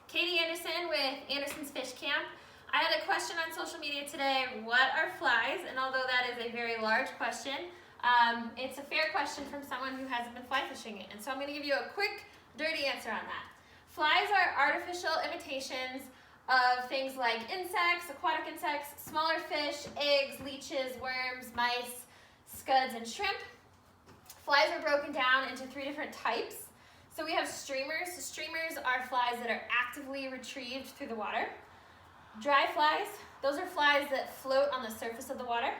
Katie Anderson with Anderson's Fish Camp. I had a question on social media today, what are flies? And although that is a very large question, it's a fair question from someone who hasn't been fly fishing it. And so I'm going to give you a quick, dirty answer on that. Flies are artificial imitations of things like insects, aquatic insects, smaller fish, eggs, leeches, worms, mice, scuds, and shrimp. Flies are broken down into 3 different types. So we have streamers. So streamers are flies that are actively retrieved through the water. Dry flies, those are flies that float on the surface of the water.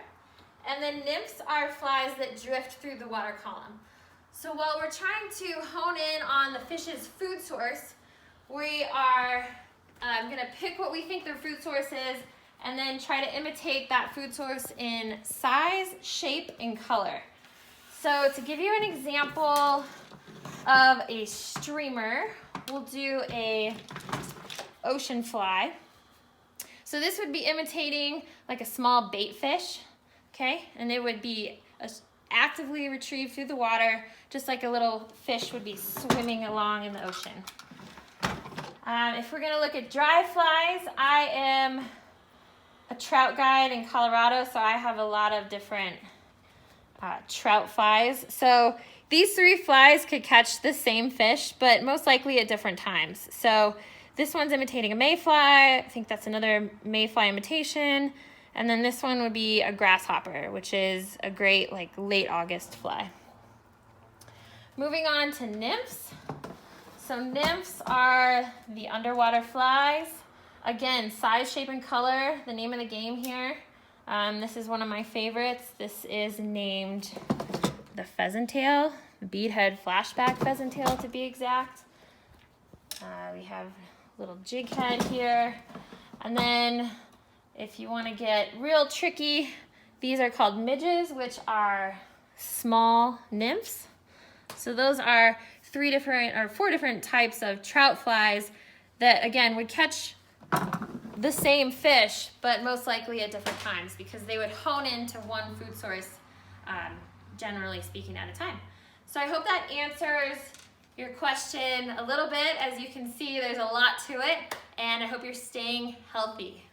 And then nymphs are flies that drift through the water column. So while we're trying to hone in on the fish's food source, we are going to pick what we think their food source is and then try to imitate that food source in size, shape, and color. So to give you an example of a streamer, we'll do a ocean fly. So this would be imitating like a small bait fish, okay? And it would be actively retrieved through the water, just like a little fish would be swimming along in the ocean. If we're gonna look at dry flies, I am a trout guide in Colorado, so I have a lot of different trout flies. So these 3 flies could catch the same fish, but most likely at different times. So this one's imitating a mayfly. I think that's another mayfly imitation. And then this one would be a grasshopper, which is a great like late August fly. Moving on to nymphs. So nymphs are the underwater flies. Again, size, shape, and color, the name of the game here. This is one of my favorites. This is named the pheasant tail, beadhead flashback pheasant tail to be exact. We have a little jig head here. And then if you want to get real tricky, these are called midges, which are small nymphs. So those are 4 different types of trout flies that again would catch the same fish, but most likely at different times because they would hone into one food source, generally speaking, at a time. So I hope that answers your question a little bit. As you can see, there's a lot to it, and I hope you're staying healthy.